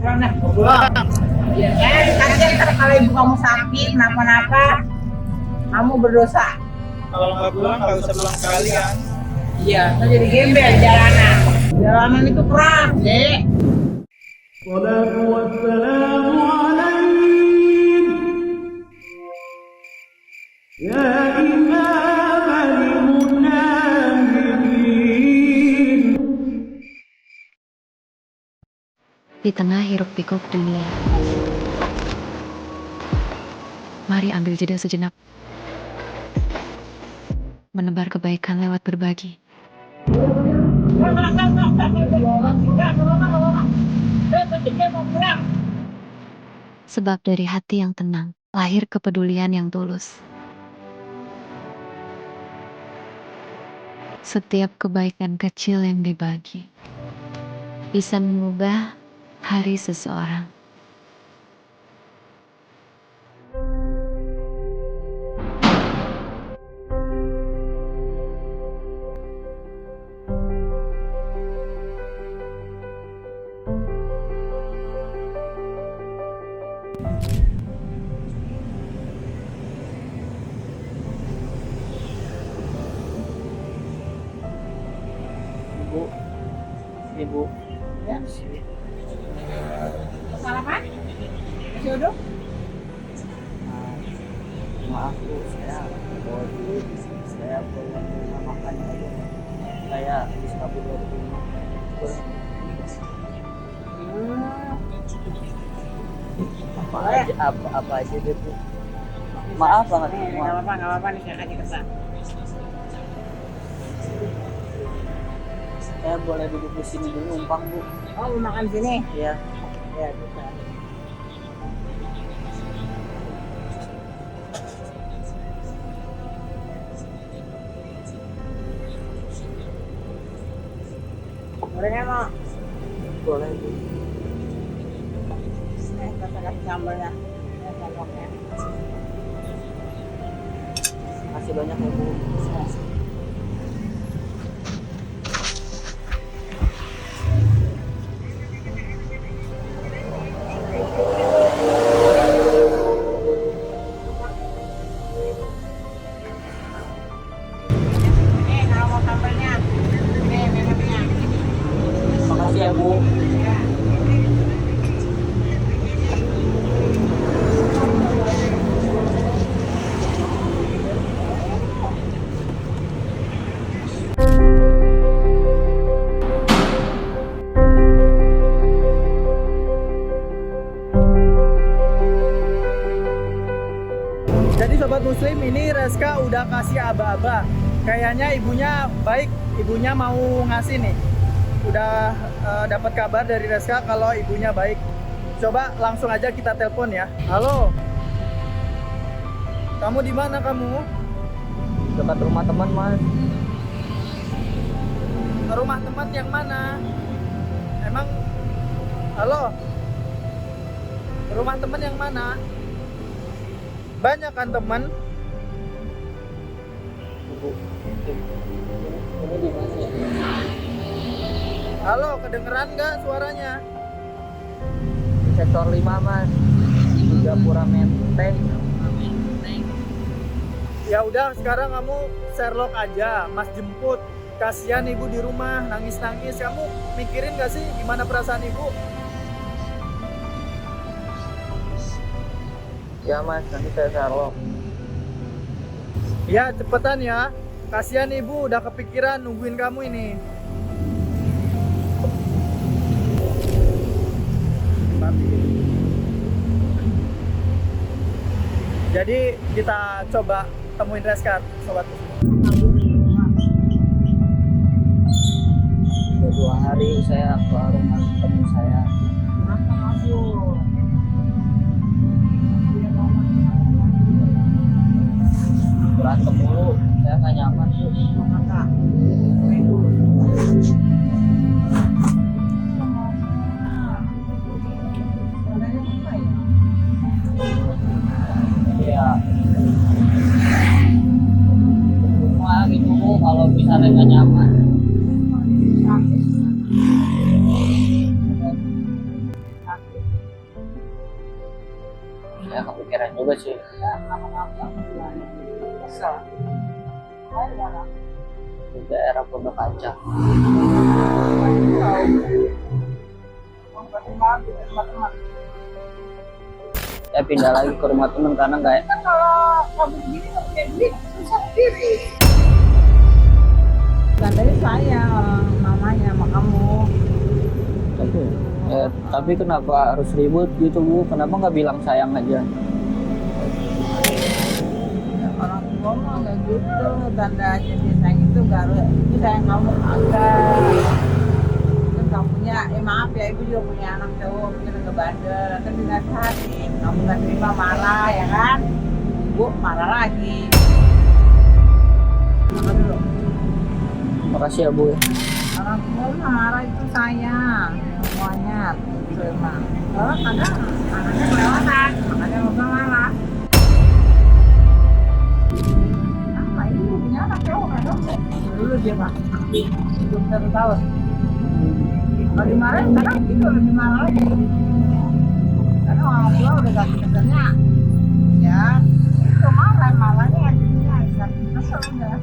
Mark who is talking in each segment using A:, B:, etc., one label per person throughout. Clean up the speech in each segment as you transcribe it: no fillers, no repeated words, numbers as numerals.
A: Pulang dah. Pulang. Ya kan, ntar kalau ibu kamu sakit, kenapa-napa, kamu berdosa.
B: Kalau nggak pulang nggak usah pulang sekalian.
A: Iya, ntar jadi gembel jalanan. Jalanan itu keras, Dek.
C: الصلاة والسلام عليك يا إمام المجاهدين.
D: Di tengah hiruk pikuk dunia, mari ambil jeda sejenak, menebar kebaikan lewat berbagi. Sebab dari hati yang tenang, lahir kepedulian yang tulus. Setiap kebaikan kecil yang dibagi bisa mengubah hari seseorang.
B: Ibu,
A: Ya. Salaman? Masih duduk?
B: maaf Bu, saya boleh minta makan aja. Saya habis kabur dari rumah. Apa aja deh Bu. Maaf banget semua.
A: Nggak apa-apa nih, saya kasih kesan.
B: Saya boleh duduk di sini dulu numpang Bu.
A: Oh, mau makan sini?
B: Iya.
A: Ya, bisa. Gorengnya mau?
B: Boleh Bu.
A: Kita kasih sambalnya. Sendoknya.
B: Makasih banyak ya Bu.
A: Nih, kalau mau sambalnya. Nih, memangnya.
B: Makasih ya Bu.
A: Ya.
E: Jadi sobat muslim, ini Reska udah kasih aba-aba. Kayaknya ibunya baik, ibunya mau ngasih nih. Udah dapat kabar dari Reska kalau ibunya baik. Coba langsung aja kita telepon ya. Halo. Kamu di mana kamu?
B: Dekat rumah teman Mas.
E: Rumah teman yang mana? Emang halo? Rumah teman yang mana? Banyak kan teman?
B: Bu. Ini di mana ya?
E: Halo, kedengeran nggak suaranya?
B: Di sektor 5 Mas. Di Gapura Menteng.
E: Ya udah, sekarang kamu Sherlock aja, Mas jemput. Kasihan ibu di rumah nangis-nangis. Kamu mikirin gak sih gimana perasaan ibu?
B: Ya Mas, nanti saya Sherlock.
E: Ya cepetan ya. Kasihan ibu udah kepikiran nungguin kamu ini. Jadi kita coba temuin Reska, sobat.
B: Udah 2 hari saya ke rumah teman saya. Berantem mulu, saya nggak nyaman Bu. Iya. Cuma gitu Bu, kalau misalnya nggak nyaman. Ya kepikiran juga sih.
A: Kesel. Ayo, mana?
B: Di daerah Pondok Kaca.
A: Teman-teman.
B: Ya pindah lagi ke rumah temen karena nggak
A: Kan kalau kamu begini nggak punya duit, susah sendiri. Gandanya saya, mamanya sama kamu.
B: tapi kenapa harus ribut gitu Bu? Kenapa nggak bilang sayang aja?
A: Ya, orang tua mah nggak gitu, tanda jadi sayang itu nggak harus itu sayang kamu agak. Kan kamu punya, maaf ya ibu juga punya anak cowok, mungkin agak bandel, kan dinasehatin, kamu nggak terima marah ya kan? Ibu marah lagi. Makan dulu.
B: Makasih ya Bu ya.
A: Orang tua mah marah itu sayang semuanya terima. Kalau kadang anaknya kelewatan, makanya bapak marah. Apa ini punya anak cowok kan dong? Dulu dia pak, belum 1 tahun. Kalau dimarahin kadang itu lebih marah lagi. Karena orang tua udah kasih kesannya, ya itu marahnya jadinya kesel udah.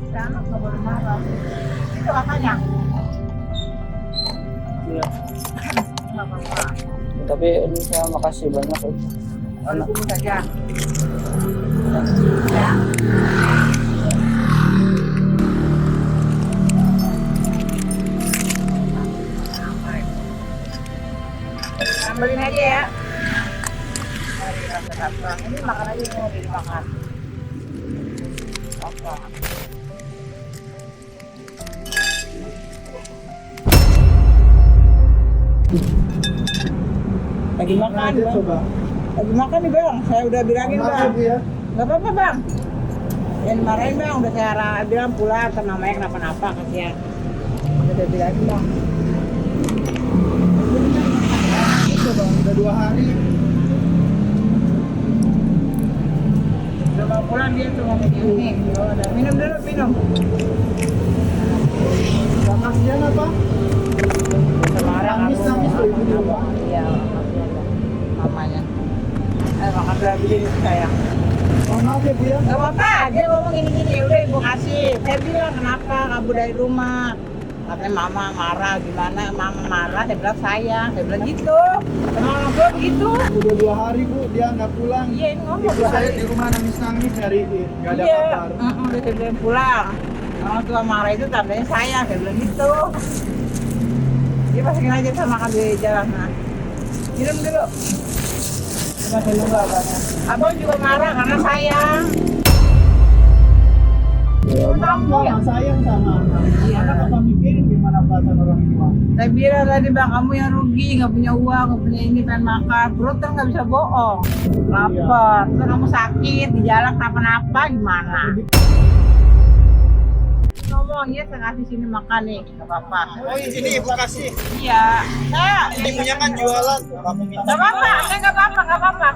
A: Si anak nggak boleh marah. Itu katanya.
B: Iya.
A: Nggak apa-apa.
B: Tapi ini saya makasih banyak Bu.
A: Kalau tunggu saja. Ya. Ambilin aja ya. Mari rasa-rasa. Ini makan aja ini mau dimakan. Oke. Lagi makan, Bang.
E: Coba.
A: Lagi makan nih Bang, saya udah bilangin Bang.
E: Ya.
A: Gak apa-apa Bang. Jangan dimarahin Bang, udah saya bilang pulang, kan namanya kenapa-napa kasihan. Udah bilangin Bang.
E: Itu Bang, udah 2 hari.
A: Udah mau pulang dia tuh ngomong ini. Oh, udah. Minum dulu, minum.
E: Gak kasihan apa?
A: Semarang
E: Nangis loh ibu dia, Bang.
A: Iya, kasihan Bang. Mamanya. Makan dulu abisin itu sayang.
E: Oh, maaf ya Bu ya.
A: Gak apa-apa, dia ngomong gini-gini, udah ibu kasih. Saya bilang kenapa kabur dari rumah. Katanya mama marah, gimana mama marah, saya bilang sayang. Saya bilang gitu, sama orang tua begitu.
E: Udah 2 hari Bu, dia nggak pulang.
A: Iya ini ngomong
E: Ibu
A: 2
E: saya
A: hari.
E: di rumah nangis-nangis nyariin, nggak ada
A: Iya,
E: kabar.
A: udah saya bilang pulang. Orang tua marah itu tandanya sayang, saya bilang gitu. Dia masukin aja sama makan di jalan. Nah. Minum dulu. Coba saya nunggu abangnya. Abang juga marah karena sayang.
E: Kamu yang sayang sama anak.
A: Iya.
E: Anak apa mikirin gimana perasaan orang tua?
A: Saya bilang tadi Bang, kamu yang rugi, nggak punya uang, nggak punya ini, pengen makan. Perut kan nggak bisa bohong. Lapar, terus kamu sakit, di jalan kenapa-napa, gimana? Ngomong, iya saya kasih sini makan nih, nggak apa-apa.
E: Oh di sini ibu kasih.
A: Iya, saya
E: Ibunya kan jualan. Kamu minta.
A: nggak apa-apa, saya nggak apa-apa, nggak apa-apa.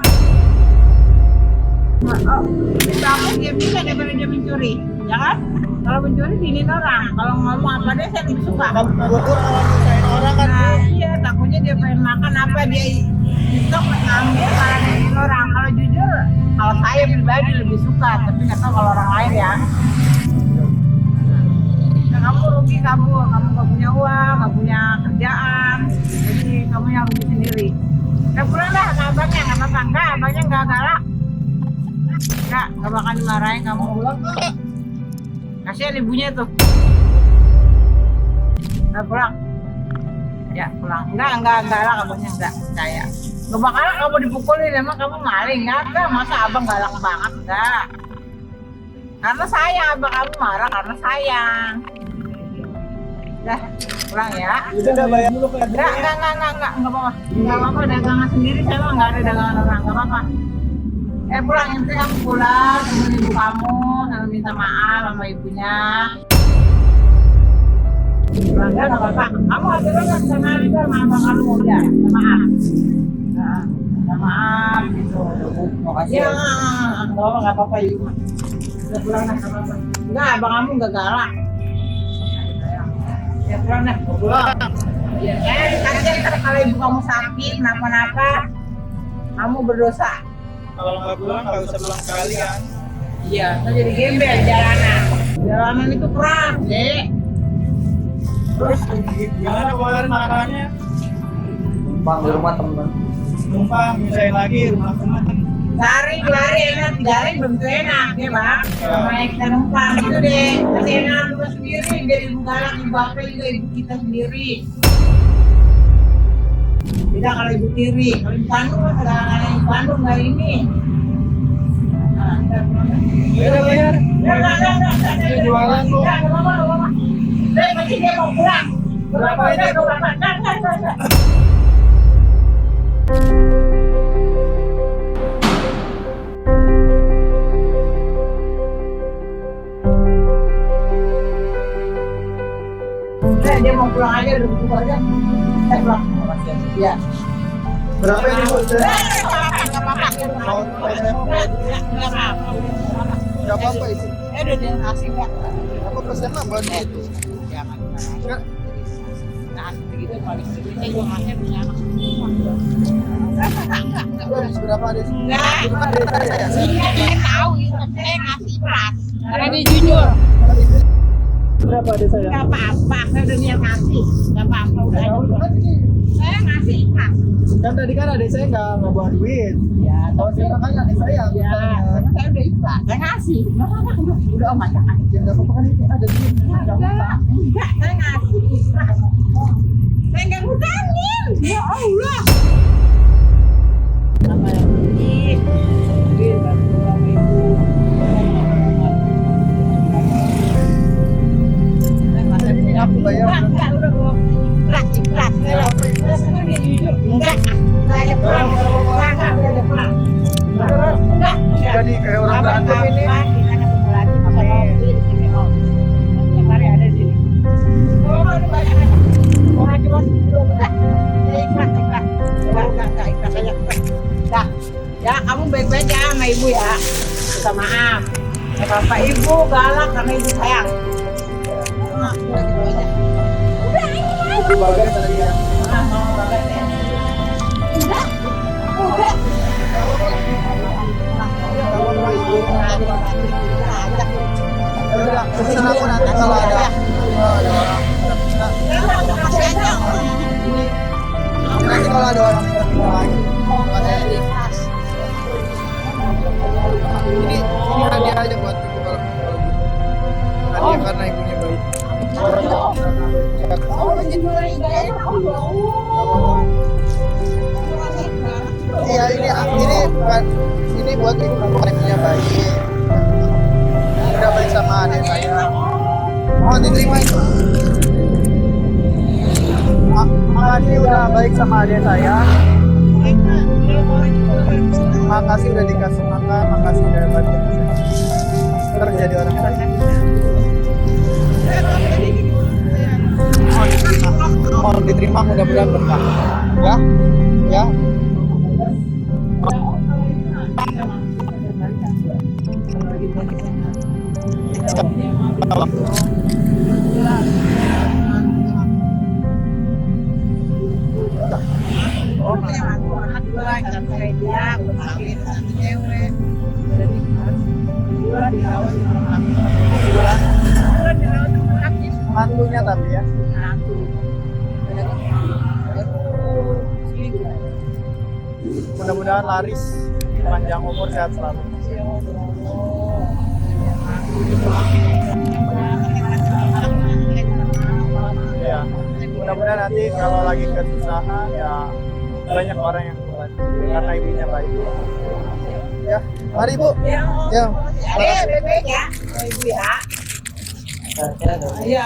A: Oh, kamu dia bisa daripada dia mencuri, ya kan? Kalau mencuri diinin orang, kalau ngomong apa dia saya tidak suka.
E: Kamu bubur kalau nyusahin orang kan.
A: Nah, iya, takutnya dia pengen makan apa dia stok ngambil malah diinin orang. Kalau jujur, kalau saya pribadi lebih suka, tapi nggak tahu kalau orang lain ya. Nah, kamu rugi kamu nggak punya uang, nggak punya kerjaan, jadi kamu yang rugi sendiri. Nah, pulang dah ke abangnya, nggak apa-apa, enggak, abangnya nggak galak. Nggak bakal dimarahin kamu.
E: Pulang nggak?
A: Kasihan ibunya tuh. Nah, pulang. Ya, pulang. Enggak galak abangnya, enggak percaya. Nggak bakalan kamu dipukulin, emang kamu maling, enggak, masa abang galak banget, enggak. Karena sayang, abang kamu marah karena sayang. Dah, pulang ya.
E: Udah bayar dulu kan.
A: Enggak apa-apa. Enggak apa-apa, dagangan sendiri saya mah enggak ada dagangan orang, enggak apa-apa. Pulang, yang penting kamu pulang, temuin ibu kamu, sama minta maaf sama ibunya. Pulang, enggak apa-apa. Kamu adalah sama abang kamu, udah, minta maaf. Nah, minta maaf, gitu.
B: Makasih
A: Ya,
B: ya.
A: enggak apa-apa, ibu. Udah pulang dah, enggak apa-apa. Enggak, abang kamu enggak galak. Ya pulang dah.
E: Pulang.
A: Ya, kasihan ntar kalau ibu kamu sakit, kenapa-napa. Kamu berdosa.
E: Kalau nggak pulang nggak usah pulang sekali kan.
A: Iya, saya jadi gembel jalanan. Jalanan itu keras, Dek.
E: Terus gimana kemarin makannya?
B: Numpang di rumah temen.
E: Numpang, misalnya lagi rumah teman.
A: Lari enak, jaring belum tentu enak, ya bang. Sama yang kita numpang gitu deh. Kasih enak juga sendiri, biar ibu galak, ibu apa juga ibu kita sendiri. Beda kalau ibu tiri, kalau ibu Bandung kan kadang-kadang ibu Bandung nggak ini. Nah, kita pulang.
E: Beda bayar.
A: Ini
E: jualan kok.
A: Nggak apa-apa. Dek, masih dia mau pulang.
E: Berapa ini?
A: Berapa? Dia mau pulang aja, udah butuh aja. Saya pulang. Ya.
E: Berapa ini Bu?
A: Nggak apa-apa.
E: Nggak apa-apa itu.
A: Udah dia ngasih nggak?
E: Apa pesan apa itu?
A: Jangan.
E: Nggak.
A: Nah, begitu paling sedikitnya gue ngasih punya anak semua. Enggak.
E: Habis berapa deh?
A: Enggak.
E: Itu kan dari saya ya.
A: Saya tahu itu saya ngasih ikhlas. Karena dia jujur.
E: Berapa deh saya?
A: Enggak apa-apa, saya udah niat ngasih. Enggak apa-apa, udah aja. Saya ngasih ikhlas.
E: Kan tadi kan adik saya nggak bawa duit.
A: Ya,
E: Kalau sekarang kan adik saya yang
A: ya, karena saya udah ikhlas. Saya ngasih. Enggak apa-apa, udah om aja.
E: ya nggak apa-apa kan itu ada duit.
A: Enggak, saya ngasih ikhlas. Saya enggak ngutangin. Ya Allah. Apa lagi?
E: Aku bayar.
A: Enggak, udah gua ikhlas. Enggak, saya pulang. Enggak, udah pulang. Enggak.
E: Jadi kayak orang berantem ini.
A: Kita ketemu lagi sama Opi di sini, Om. Tiap hari ada di sini. Oh, ada banyak. Orang cuma 10. Enggak. Ya, ikhlas. Enggak, ikhlas aja. Dah. Ya, kamu baik-baik ya sama ibu ya. Minta maaf. Ya, bapak ibu galak karena ibu sayang. Nah, udah gitu aja. Udah, ini.
E: Ibu bagai tadi ya.
A: Udah.
E: Udah, pesan aku nanti kalau ada orang. Nanti kalau ada orang lagi. Ini hadiah aja buat ibu kalau hadiah karena ibunya baik. Iya ini bukan ini buat ibu karena ibunya baik. Udah baik sama adik saya. Mohon diterima itu. Makasih udah baik sama adik saya. Makasih udah dikasih makan, makasih udah bantu terjadi orang baik. Mohon diterima mudah-mudahan berkah. Ya, ya. Mantunya tapi ya. Mudah-mudahan laris, panjang umur, sehat selalu. Ya, mudah-mudahan nanti kalau lagi kesusahan ya banyak orang yang membantu karena ibunya baik. Ya, mari Bu. Ya.
A: Bebek ya, ibu ya. Iya.